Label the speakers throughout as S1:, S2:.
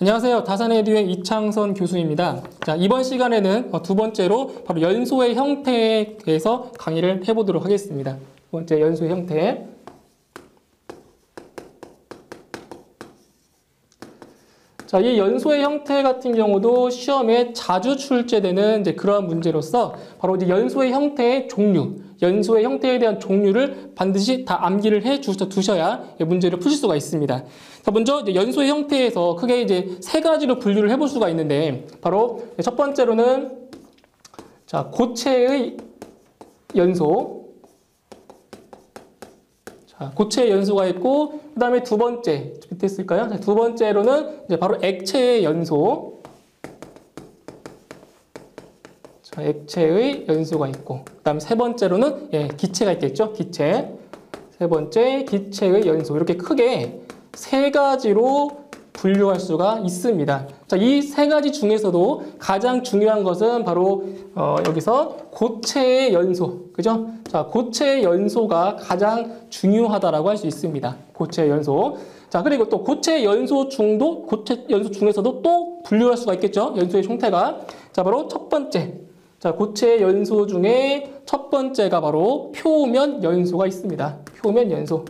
S1: 안녕하세요. 다산에듀의 이창선 교수입니다. 자, 이번 시간에는 두 번째로 바로 연소의 형태에 대해서 강의를 해보도록 하겠습니다. 두 번째 연소의 형태. 자, 이 연소의 형태 같은 경우도 시험에 자주 출제되는 이제 그러한 문제로서 바로 이제 연소의 형태의 종류, 연소의 형태에 대한 종류를 반드시 다 암기를 해 두셔야 문제를 푸실 수가 있습니다. 자, 먼저 이제 연소의 형태에서 크게 이제 세 가지로 분류를 해볼 수가 있는데, 바로 첫 번째로는 자, 고체의 연소. 자, 고체의 연소가 있고, 그 다음에 두 번째, 밑에 있을까요? 자, 두 번째로는 이제 바로 액체의 연소. 자, 액체의 연소가 있고, 그 다음 세 번째로는 기체가 있겠죠? 기체. 세 번째, 기체의 연소. 이렇게 크게 세 가지로 분류할 수가 있습니다. 자, 이 세 가지 중에서도 가장 중요한 것은 바로 여기서 고체의 연소, 그죠? 자, 고체의 연소가 가장 중요하다라고 할 수 있습니다. 고체의 연소. 자, 그리고 또 고체의 연소 중에서도 또 분류할 수가 있겠죠? 연소의 형태가. 자, 바로 첫 번째. 자, 고체의 연소 중에 첫 번째가 바로 표면 연소가 있습니다. 표면 연소.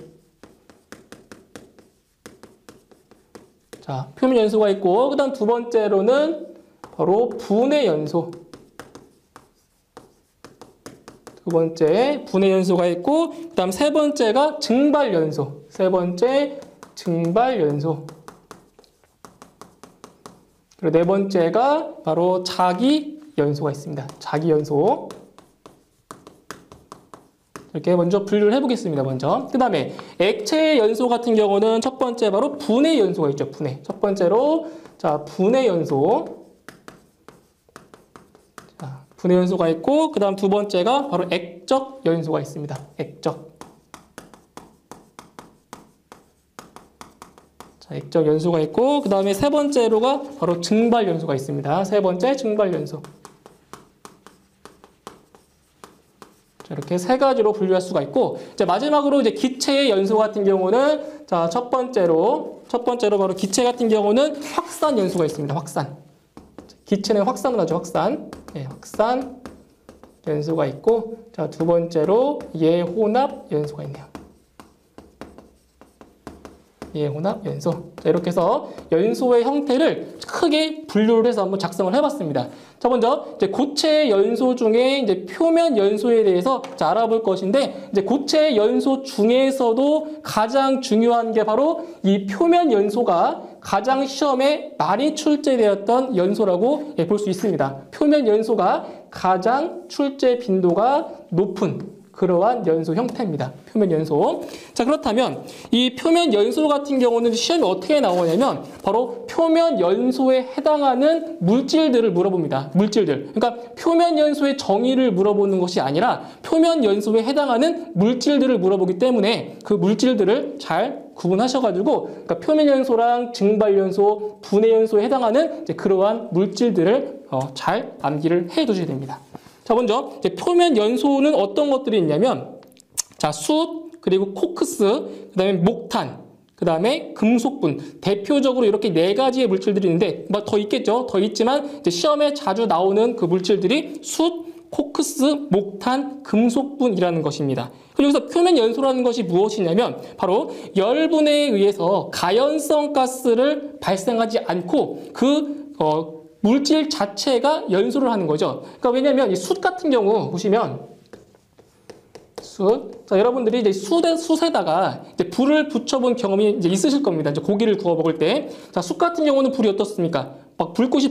S1: 자, 표면 연소가 있고, 그 다음 두 번째로는 바로 분해 연소. 두 번째, 분해 연소가 있고, 그 다음 세 번째가 증발 연소. 세 번째, 증발 연소. 그리고 네 번째가 바로 자기 연소가 있습니다. 자기 연소. 이렇게 먼저 분류를 해보겠습니다. 먼저. 그 다음에 액체의 연소 같은 경우는 첫 번째 바로 분해 연소가 있죠. 분해. 첫 번째로 자, 분해 연소. 자, 분해 연소가 있고, 그 다음 두 번째가 바로 액적 연소가 있습니다. 액적. 자, 액적 연소가 있고, 그 다음에 세 번째로가 바로 증발 연소가 있습니다. 세 번째 증발 연소. 이렇게 세 가지로 분류할 수가 있고, 이제 마지막으로 이제 기체의 연소 같은 경우는 자, 첫 번째로 바로 기체 같은 경우는 확산 연소가 있습니다. 확산. 기체는 확산을 하죠. 확산. 네, 확산 연소가 있고, 자, 두 번째로 예혼합 연소가 있네요. 예혼합 연소. 자, 이렇게 해서 연소의 형태를 크게 분류를 해서 한번 작성을 해봤습니다. 자, 먼저 이제 고체의 연소 중에 이제 표면 연소에 대해서 자, 알아볼 것인데, 이제 고체의 연소 중에서도 가장 중요한 게 바로 이 표면 연소가 가장 시험에 많이 출제되었던 연소라고 볼 수 있습니다. 표면 연소가 가장 출제 빈도가 높은 그러한 연소 형태입니다. 표면 연소. 자, 그렇다면 이 표면 연소 같은 경우는 시험에 어떻게 나오냐면 바로 표면 연소에 해당하는 물질들을 물어봅니다. 물질들. 그러니까 표면 연소의 정의를 물어보는 것이 아니라 표면 연소에 해당하는 물질들을 물어보기 때문에 그 물질들을 잘 구분하셔가지고, 그러니까 표면 연소랑 증발 연소, 분해 연소에 해당하는 이제 그러한 물질들을 잘 암기를 해 두셔야 됩니다. 자, 먼저 이제 표면 연소는 어떤 것들이 있냐면, 자, 숯, 그리고 코크스, 그다음에 목탄, 그다음에 금속분. 대표적으로 이렇게 네 가지의 물질들이 있는데 뭐 더 있겠죠. 더 있지만 이제 시험에 자주 나오는 그 물질들이 숯, 코크스, 목탄, 금속분이라는 것입니다. 그리고 여기서 표면 연소라는 것이 무엇이냐면 바로 열분에 의해서 가연성 가스를 발생하지 않고 그 물질 자체가 연소를 하는 거죠. 그러니까 왜냐면 이 숯 같은 경우 보시면 숯. 자, 여러분들이 이제 숯에다가 이제 불을 붙여본 경험이 이제 있으실 겁니다. 이제 고기를 구워 먹을 때. 자, 숯 같은 경우는 불이 어떻습니까? 막 불꽃이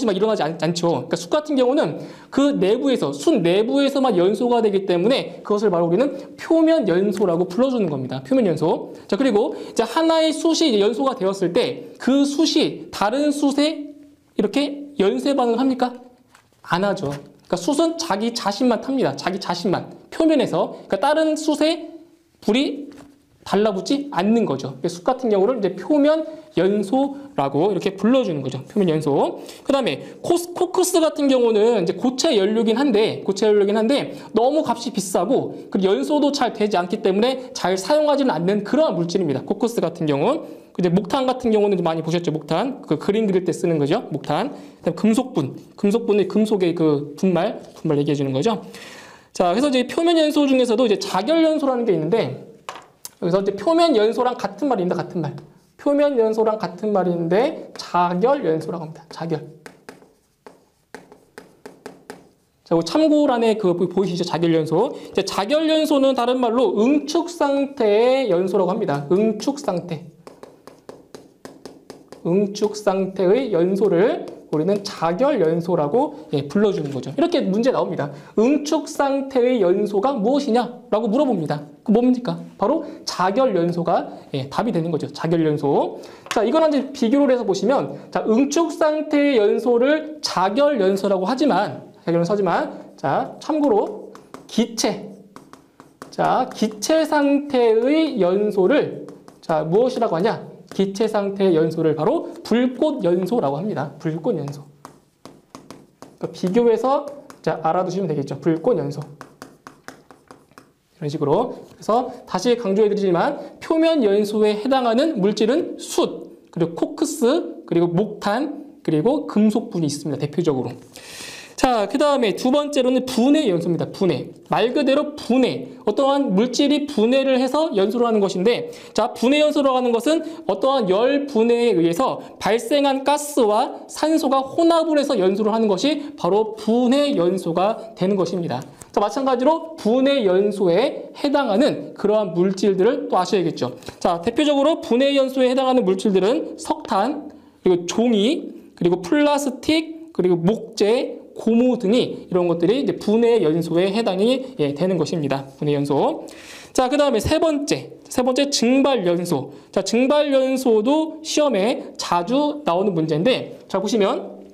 S1: 막 일어나지 않죠. 그러니까 숯 같은 경우는 그 내부에서, 숯 내부에서만 연소가 되기 때문에 그것을 바로 우리는 표면 연소라고 불러주는 겁니다. 표면 연소. 자, 그리고 이제 하나의 숯이 이제 연소가 되었을 때 그 숯이 다른 숯에 이렇게 연쇄 반응을 합니까? 안 하죠. 그러니까 숯은 자기 자신만 탑니다. 자기 자신만. 표면에서. 그러니까 다른 숯에 불이 달라붙지 않는 거죠. 숯 같은 경우를 이제 표면 연소라고 이렇게 불러주는 거죠. 표면 연소. 그 다음에 코크스 같은 경우는 이제 고체 연료긴 한데 너무 값이 비싸고 그리고 연소도 잘 되지 않기 때문에 잘 사용하지는 않는 그러한 물질입니다. 코크스 같은 경우. 이제 목탄 같은 경우는 많이 보셨죠. 목탄. 그 그림 그릴 때 쓰는 거죠. 목탄. 그다음 금속분의 금속의 그 분말 얘기해 주는 거죠. 자, 그래서 이제 표면 연소 중에서도 이제 자결 연소라는 게 있는데 여기서 이제 표면 연소랑 같은 말입니다. 같은 말. 표면 연소랑 같은 말인데 자결 연소라고 합니다. 자결. 자, 참고란에 그 보이시죠? 자결 연소. 이제 자결 연소는 다른 말로 응축 상태의 연소라고 합니다. 응축 상태의 연소를 우리는 자결 연소라고 불러주는 거죠. 이렇게 문제 나옵니다. 응축 상태의 연소가 무엇이냐라고 물어봅니다. 그 뭡니까? 바로 자결 연소가 답이 되는 거죠. 자결 연소. 자, 이거는 이제 비교를 해서 보시면, 자, 응축 상태의 연소를 자결 연소라고 하지만, 자, 참고로 기체 상태의 연소를 자, 무엇이라고 하냐? 기체 상태의 연소를 바로 불꽃 연소라고 합니다. 불꽃 연소. 그러니까 비교해서 자, 알아두시면 되겠죠. 불꽃 연소. 이런 식으로. 그래서 다시 강조해 드리지만 표면 연소에 해당하는 물질은 숯, 그리고 코크스, 그리고 목탄, 그리고 금속분이 있습니다. 대표적으로. 자, 그 다음에 두 번째로는 분해 연소입니다. 분해. 말 그대로 분해. 어떠한 물질이 분해를 해서 연소를 하는 것인데, 자, 분해 연소라고 하는 것은 어떠한 열 분해에 의해서 발생한 가스와 산소가 혼합을 해서 연소를 하는 것이 바로 분해 연소가 되는 것입니다. 자, 마찬가지로 분해 연소에 해당하는 그러한 물질들을 또 아셔야겠죠. 자, 대표적으로 분해 연소에 해당하는 물질들은 석탄, 그리고 종이, 그리고 플라스틱, 그리고 목재, 고무 등이 이런 것들이 이제 분해 연소에 해당이 되는 것입니다. 분해 연소. 자, 그 다음에 세 번째 증발 연소. 자, 증발 연소도 시험에 자주 나오는 문제인데, 자, 보시면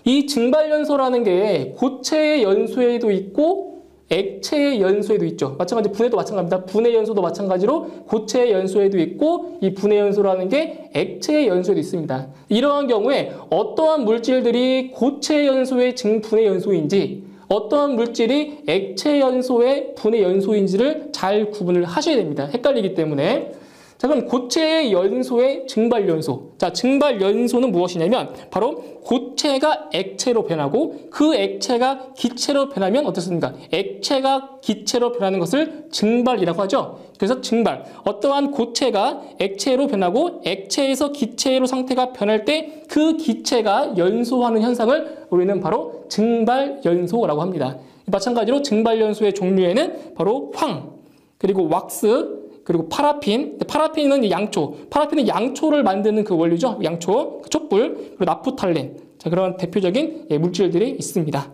S1: 이 증발 연소라는 게 고체의 연소에도 있고 액체의 연소에도 있죠. 마찬가지 분해도 마찬가지입니다. 분해 연소도 마찬가지로 고체의 연소에도 있고 이 분해 연소라는 게 액체의 연소에도 있습니다. 이러한 경우에 어떠한 물질들이 고체 연소의 분해 연소인지 어떠한 물질이 액체 연소의 분해 연소인지를 잘 구분을 하셔야 됩니다. 헷갈리기 때문에. 자, 그럼 고체의 연소의 증발 연소. 자, 증발 연소는 무엇이냐면 바로 고체가 액체로 변하고 그 액체가 기체로 변하면 어떻습니까? 액체가 기체로 변하는 것을 증발이라고 하죠. 그래서 증발. 어떠한 고체가 액체로 변하고 액체에서 기체로 상태가 변할 때 그 기체가 연소하는 현상을 우리는 바로 증발 연소라고 합니다. 마찬가지로 증발 연소의 종류에는 바로 황, 그리고 왁스, 그리고 파라핀. 파라핀은 양초. 파라핀은 양초를 만드는 그 원료죠. 양초, 촛불, 그리고 나프탈렌. 자, 그런 대표적인 물질들이 있습니다.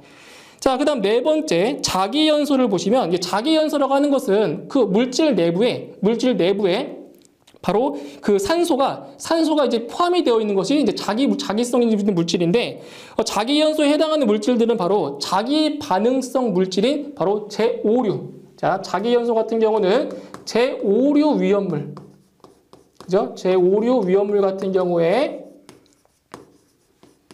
S1: 자, 그 다음 네 번째, 자기연소를 보시면, 자기연소라고 하는 것은 그 물질 내부에 바로 그 산소가 이제 포함이 되어 있는 것이 이제 자기성이 있는 물질인데, 자기연소에 해당하는 물질들은 바로 자기 반응성 물질인 바로 제5류. 자, 자기연소 같은 경우는 제5류 위험물. 그죠? 제5류 위험물 같은 경우에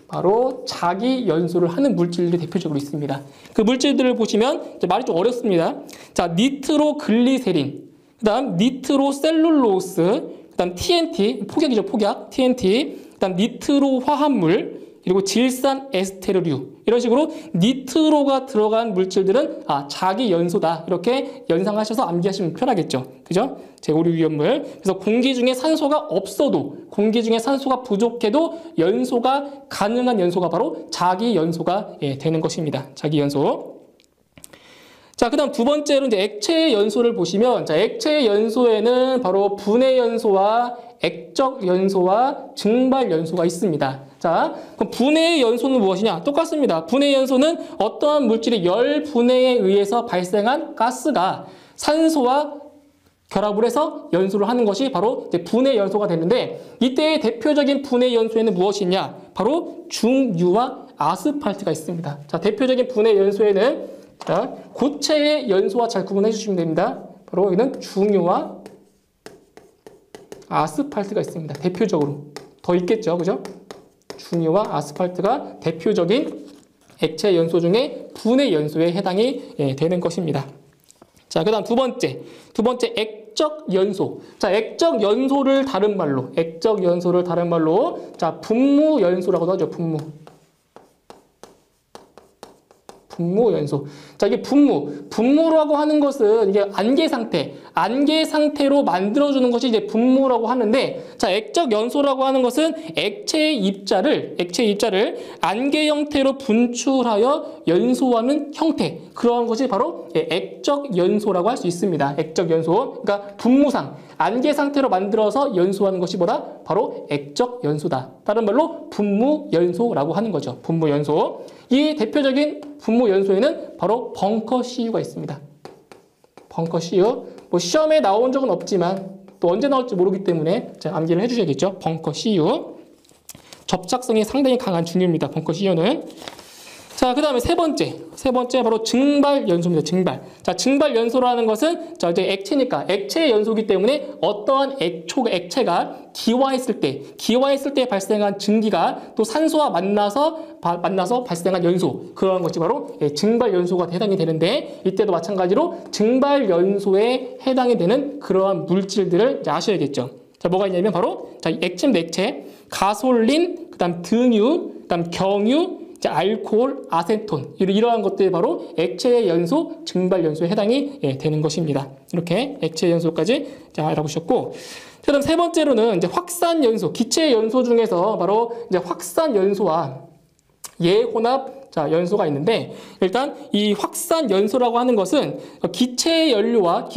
S1: 바로 자기연소를 하는 물질들이 대표적으로 있습니다. 그 물질들을 보시면 이제 말이 좀 어렵습니다. 자, 니트로글리세린, 그 다음 니트로셀룰로스, 그 다음 TNT, 폭약이죠, 폭약, TNT, 그 다음 니트로 화합물, 그리고 질산 에스테르류. 이런 식으로 니트로가 들어간 물질들은 자기 연소다. 이렇게 연상하셔서 암기하시면 편하겠죠. 그죠? 제5류 위험물. 그래서 공기 중에 산소가 없어도, 공기 중에 산소가 부족해도 연소가 가능한 연소가 바로 자기 연소가 되는 것입니다. 자기 연소. 자, 그 다음 두 번째로 이제 액체의 연소를 보시면, 자, 액체의 연소에는 바로 분해 연소와 액적 연소와 증발 연소가 있습니다. 자, 그럼 분해의 연소는 무엇이냐? 똑같습니다. 분해 연소는 어떠한 물질의 열 분해에 의해서 발생한 가스가 산소와 결합을 해서 연소를 하는 것이 바로 이제 분해 연소가 되는데, 이때의 대표적인 분해 연소에는 무엇이냐? 바로 중유와 아스팔트가 있습니다. 자, 대표적인 분해 연소에는 자, 고체의 연소와 잘 구분해 주시면 됩니다. 바로 여기는 중유와 아스팔트가 있습니다. 대표적으로. 더 있겠죠. 그죠? 중유와 아스팔트가 대표적인 액체 연소 중에 분해 연소에 해당이 되는 것입니다. 자, 그 다음 두 번째 액적 연소. 자, 액적 연소를 다른 말로, 자, 분무 연소라고도 하죠. 분무 연소. 자, 이게 분무라고 하는 것은 이게 안개 상태로 만들어주는 것이 이제 분무라고 하는데, 자, 액적 연소라고 하는 것은 액체의 입자를 안개 형태로 분출하여 연소하는 형태. 그러한 것이 바로 액적 연소라고 할 수 있습니다. 액적 연소. 그러니까 분무상, 안개 상태로 만들어서 연소하는 것이 뭐다? 바로 액적 연소다. 다른 말로 분무 연소라고 하는 거죠. 분무 연소. 이 대표적인 분무 연소에는 바로 벙커 CU가 있습니다. 벙커 CU. 뭐 시험에 나온 적은 없지만 또 언제 나올지 모르기 때문에 암기를 해주셔야겠죠. 벙커 CU. 접착성이 상당히 강한 중유입니다. 벙커 CU는. 자, 그 다음에 세 번째 바로 증발 연소입니다. 자, 증발 연소라는 것은 자, 이제 액체니까 액체의 연소이기 때문에 어떠한 액체가 기화했을 때 발생한 증기가 또 산소와 만나서 발생한 연소, 그런 것이 바로 증발 연소가 해당이 되는데, 이때도 마찬가지로 증발 연소에 해당이 되는 그러한 물질들을 이제 아셔야겠죠. 자, 뭐가 있냐면 바로 자, 액체입니다. 액체. 가솔린, 그다음 등유, 그다음 경유, 자, 알코올, 아세톤, 이러한 것들이 바로 액체의 연소, 증발 연소에 해당이 되는 것입니다. 이렇게 액체 연소까지 알아보셨고, 그다음 세 번째로는 이제 확산 연소, 기체 연소 중에서 바로 이제 확산 연소와 예혼합 연소가 있는데, 일단 이 확산 연소라고 하는 것은 기체의 연료와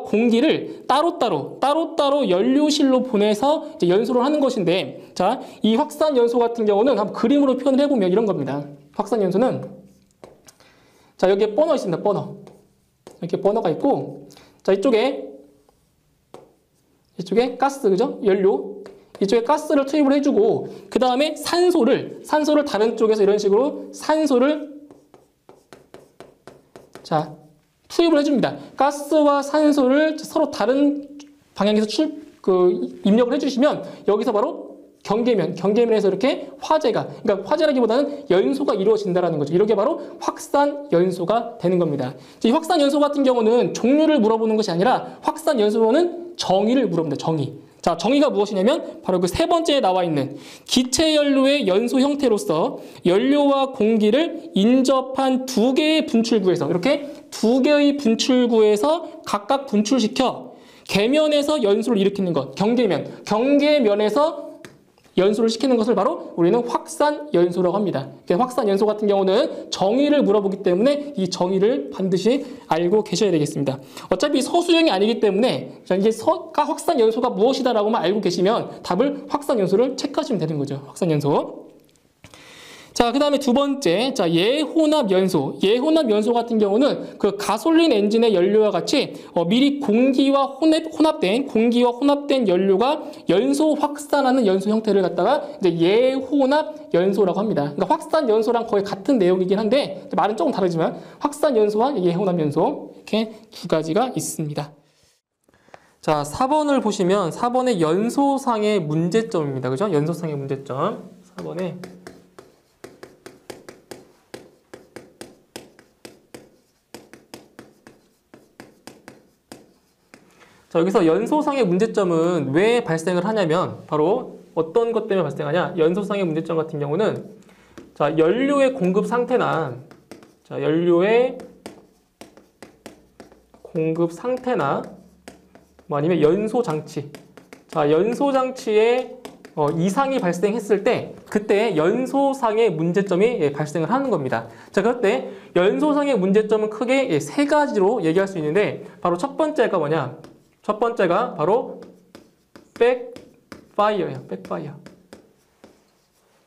S1: 공기를 따로따로 연료실로 보내서 이제 연소를 하는 것인데, 자, 이 확산 연소 같은 경우는 한번 그림으로 표현을 해보면 이런 겁니다. 확산 연소는 자, 여기에 버너 있습니다. 이렇게 버너가 있고, 자, 이쪽에 가스, 그죠? 연료. 이쪽에 가스를 투입을 해주고, 그 다음에 산소를 다른 쪽에서 이런 식으로 산소를 자, 투입을 해줍니다. 가스와 산소를 서로 다른 방향에서 입력을 해주시면 여기서 바로 경계면에서 이렇게 그러니까 화재라기보다는 연소가 이루어진다는 거죠. 이렇게 바로 확산 연소가 되는 겁니다. 이 확산 연소 같은 경우는 종류를 물어보는 것이 아니라 확산 연소는 정의를 물어봅니다. 자, 정의가 무엇이냐면 바로 그 세 번째에 나와 있는 기체 연료의 연소 형태로서 연료와 공기를 인접한 두 개의 분출구에서, 이렇게 두 개의 분출구에서 각각 분출시켜 계면에서 연소를 일으키는 것, 경계면에서 연소를 시키는 것을 바로 우리는 확산 연소라고 합니다. 확산 연소 같은 경우는 정의를 물어보기 때문에 이 정의를 반드시 알고 계셔야 되겠습니다. 어차피 서술형이 아니기 때문에 이게 확산 연소가 무엇이다라고만 알고 계시면 답을 확산 연소를 체크하시면 되는 거죠. 확산 연소. 자, 그 다음에 두 번째, 자, 예혼합 연소 같은 경우는 그 가솔린 엔진의 연료와 같이 미리 공기와 혼합된 연료가 연소 확산하는 연소 형태를 갖다가 이제 예혼합 연소라고 합니다. 그러니까 확산 연소랑 거의 같은 내용이긴 한데 말은 조금 다르지만 확산 연소와 예혼합 연소, 이렇게 두 가지가 있습니다. 자, 4번을 보시면 4번의 연소상의 문제점입니다. 그죠? 연소상의 문제점. 4번에 자, 여기서 연소상의 문제점은 왜 발생을 하냐면 바로 어떤 것 때문에 발생하냐? 연소상의 문제점 같은 경우는 자, 연료의 공급 상태나 뭐 아니면 연소 장치. 자, 연소 장치에 이상이 발생했을 때 그때 연소상의 문제점이 발생을 하는 겁니다. 자, 그럴 때 연소상의 문제점은 크게 세 가지로 얘기할 수 있는데 바로 첫 번째가 뭐냐? 첫 번째가 바로 백파이어예요. 백파이어.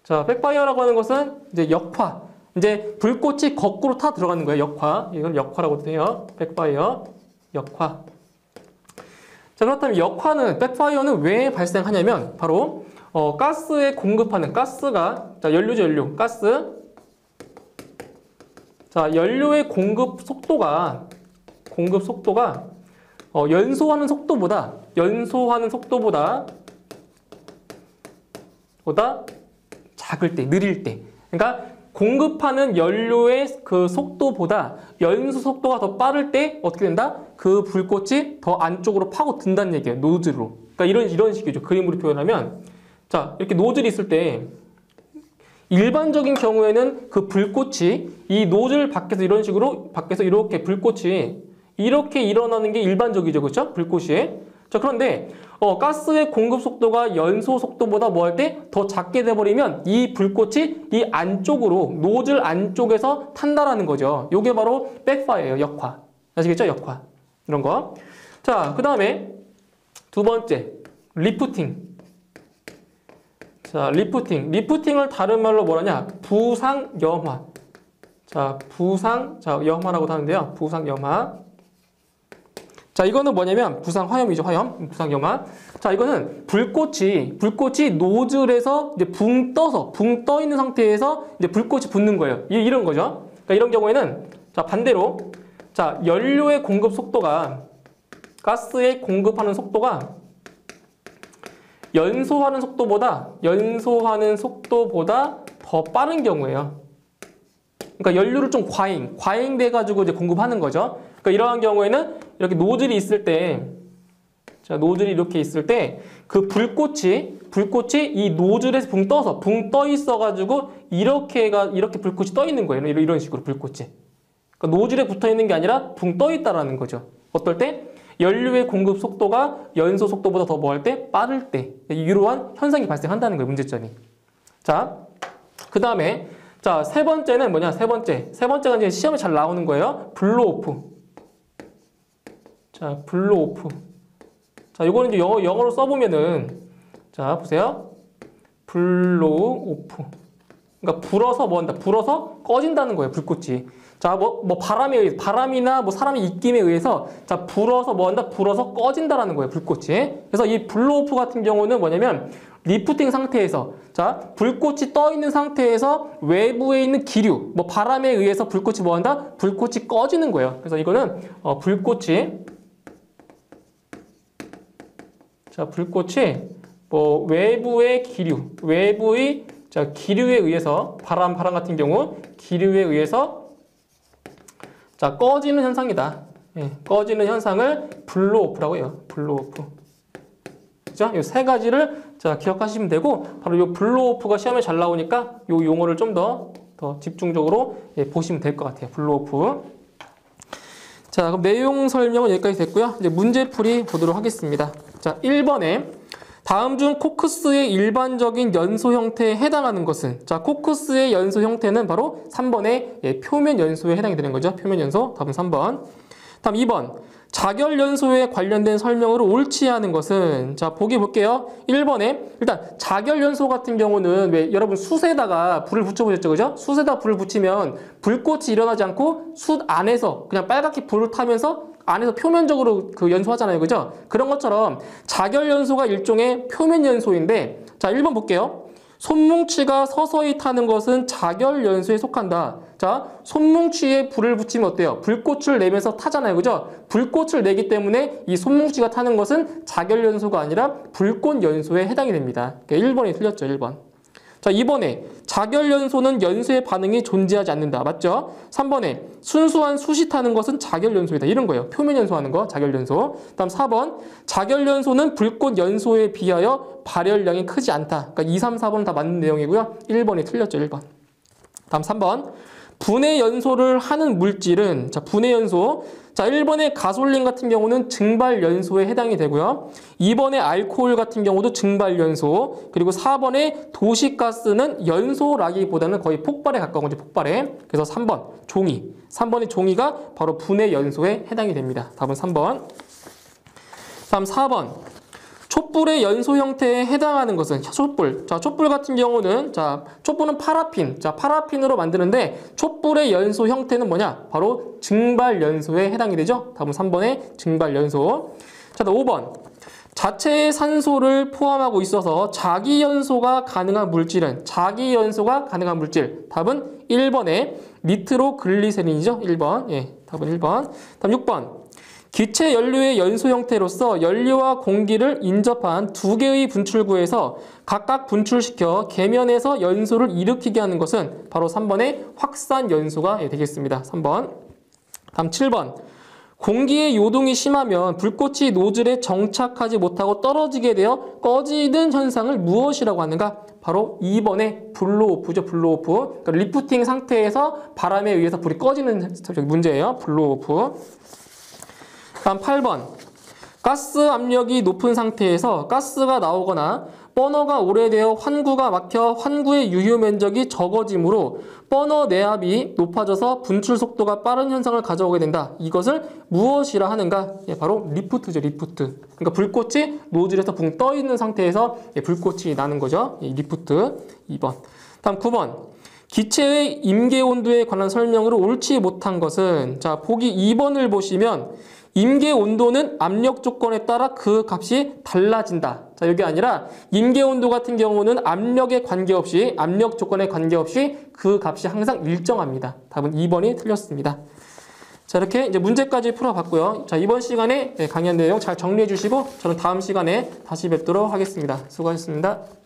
S1: 자, 백파이어라고 하는 것은 이제 역화. 이제 불꽃이 거꾸로 타 들어가는 거예요. 역화. 이건 역화라고도 해요. 백파이어. 역화. 자, 그렇다면 백파이어는 왜 발생하냐면 바로 가스에 공급하는 가스가 자, 연료죠, 연료. 가스. 자, 연료의 공급 속도가 연소하는 속도보다 작을 때, 느릴 때. 그러니까 공급하는 연료의 그 속도보다 연소 속도가 더 빠를 때 어떻게 된다? 그 불꽃이 더 안쪽으로 파고든다는 얘기예요. 노즐로. 그러니까 이런 식이죠. 그림으로 표현하면 자, 이렇게 노즐이 있을 때 일반적인 경우에는 그 불꽃이 이 노즐 밖에서 이런 식으로 밖에서 이렇게 불꽃이 이렇게 일어나는 게 일반적이죠. 그렇죠? 불꽃이. 자, 그런데 가스의 공급 속도가 연소 속도보다 뭐 할 때 더 작게 돼버리면 이 불꽃이 이 안쪽으로 노즐 안쪽에서 탄다라는 거죠. 요게 바로 백파예요. 역화. 아시겠죠? 역화. 이런 거. 자, 그 다음에 두 번째 리프팅. 자, 리프팅을 다른 말로 뭐라냐? 부상염화. 자, 부상염화라고도 하는데요. 부상염화. 자, 이거는 뭐냐면 부상화염이죠. 화염. 부상염화. 자, 이거는 불꽃이 노즐에서 이제 붕 떠 있는 상태에서 이제 불꽃이 붙는 거예요. 이런 거죠. 그러니까 이런 경우에는 자, 반대로 자, 연료의 공급 속도가 가스에 공급하는 속도가 연소하는 속도보다 더 빠른 경우예요. 그러니까 연료를 좀 과잉돼 가지고 이제 공급하는 거죠. 그러니까 이러한 경우에는 이렇게 노즐이 있을 때, 자, 노즐이 이렇게 있을 때 그 불꽃이 이 노즐에서 붕 떠 있어 가지고 이렇게 불꽃이 떠 있는 거예요. 이런 식으로 불꽃이. 그러니까 노즐에 붙어 있는 게 아니라 붕 떠 있다라는 거죠. 어떨 때? 연료의 공급 속도가 연소 속도보다 더 뭐 할 때? 빠를 때. 이러한 현상이 발생한다는 거예요. 문제점이. 자, 그 다음에 자, 세 번째는 뭐냐? 세 번째가 이제 시험에 잘 나오는 거예요. 블로오프. 자, 블로오프. 자, 요거는 이제 영어로 써보면은 자, 보세요. 블로오프. 그러니까 불어서 뭐 한다? 불어서 꺼진다는 거예요. 불꽃이. 자, 바람이나 뭐 사람의 입김에 의해서 자, 불어서 뭐 한다? 불어서 꺼진다라는 거예요. 불꽃이. 그래서 이 블로오프 같은 경우는 뭐냐면 리프팅 상태에서 자, 불꽃이 떠 있는 상태에서 외부에 있는 기류, 뭐 바람에 의해서 불꽃이 뭐 한다? 불꽃이 꺼지는 거예요. 그래서 이거는 불꽃이 뭐 외부의 기류에 의해서 바람 같은 경우 기류에 의해서 자, 꺼지는 현상이다. 예, 꺼지는 현상을 블로오프라고 해요. 블로오프. 그죠? 이 세 가지를 자, 기억하시면 되고 바로 이 블로오프가 시험에 잘 나오니까 이 용어를 좀 더 집중적으로 보시면 될 것 같아요. 블로오프. 자, 그럼 내용 설명은 여기까지 됐고요. 이제 문제풀이 보도록 하겠습니다. 자, 1번에 다음 중 코크스의 일반적인 연소 형태에 해당하는 것은 자, 코크스의 연소 형태는 바로 3번의 표면 연소에 해당이 되는 거죠. 표면 연소. 답은 3번. 다음 2번. 자결 연소에 관련된 설명으로 옳지 않은 것은 자, 보기 볼게요. 1번에 일단 자결 연소 같은 경우는 왜 여러분 숯에다가 불을 붙여보셨죠, 그죠? 숯에다 불을 붙이면 불꽃이 일어나지 않고 숯 안에서 그냥 빨갛게 불을 타면서 안에서 표면적으로 그 연소하잖아요, 그죠? 그런 것처럼 자결 연소가 일종의 표면 연소인데 자, 1번 볼게요. 솜뭉치가 서서히 타는 것은 자결 연소에 속한다. 자, 솜뭉치에 불을 붙이면 어때요? 불꽃을 내면서 타잖아요, 그죠? 불꽃을 내기 때문에 이 솜뭉치가 타는 것은 자결 연소가 아니라 불꽃 연소에 해당이 됩니다. 1번이 틀렸죠, 1번. 자, 2번에 자결 연소는 연소의 반응이 존재하지 않는다. 맞죠? 3번에 순수한 숯이 타는 것은 자결 연소이다. 이런 거예요. 표면 연소하는 거, 자결 연소. 다음 4번 자결 연소는 불꽃 연소에 비하여 발열량이 크지 않다. 그러니까 2, 3, 4번은 다 맞는 내용이고요. 1번이 틀렸죠, 1번. 다음 3번 분해 연소를 하는 물질은 자, 분해 연소. 자, 1번의 가솔린 같은 경우는 증발 연소에 해당이 되고요. 2번의 알코올 같은 경우도 증발 연소. 그리고 4번의 도시가스는 연소라기보다는 거의 폭발에 가까운 거죠, 폭발에. 그래서 3번 종이. 3번의 종이가 바로 분해 연소에 해당이 됩니다. 답은 3번. 다음 4번. 촛불의 연소 형태에 해당하는 것은 촛불. 자, 촛불 같은 경우는 자, 촛불은 파라핀. 자, 파라핀으로 만드는데 촛불의 연소 형태는 뭐냐? 바로 증발 연소에 해당이 되죠. 답은 3번의 증발 연소. 자, 5번. 자체의 산소를 포함하고 있어서 자기 연소가 가능한 물질은 답은 1번의 니트로글리세린이죠. 1번. 예, 답은 1번. 다음 6번. 기체 연료의 연소 형태로서 연료와 공기를 인접한 두 개의 분출구에서 각각 분출시켜 계면에서 연소를 일으키게 하는 것은 바로 3번의 확산 연소가 되겠습니다. 3번. 다음 7번. 공기의 요동이 심하면 불꽃이 노즐에 정착하지 못하고 떨어지게 되어 꺼지는 현상을 무엇이라고 하는가? 바로 2번의 블로오프죠. 블로오프. 그러니까 리프팅 상태에서 바람에 의해서 불이 꺼지는 문제예요. 블로오프. 다음 8번. 가스 압력이 높은 상태에서 가스가 나오거나 버너가 오래되어 환구가 막혀 환구의 유효 면적이 적어지므로 버너 내압이 높아져서 분출 속도가 빠른 현상을 가져오게 된다. 이것을 무엇이라 하는가? 바로 리프트죠. 리프트. 그러니까 불꽃이 노즐에서 붕 떠 있는 상태에서 불꽃이 나는 거죠. 리프트. 2번. 다음 9번. 기체의 임계 온도에 관한 설명으로 옳지 못한 것은, 자, 보기 2번을 보시면 임계 온도는 압력 조건에 따라 그 값이 달라진다. 자, 여기 아니라 임계 온도 같은 경우는 압력에 관계없이, 압력 조건에 관계없이 그 값이 항상 일정합니다. 답은 2번이 틀렸습니다. 자, 이렇게 이제 문제까지 풀어봤고요. 자, 이번 시간에 강의한 내용 잘 정리해 주시고 저는 다음 시간에 다시 뵙도록 하겠습니다. 수고하셨습니다.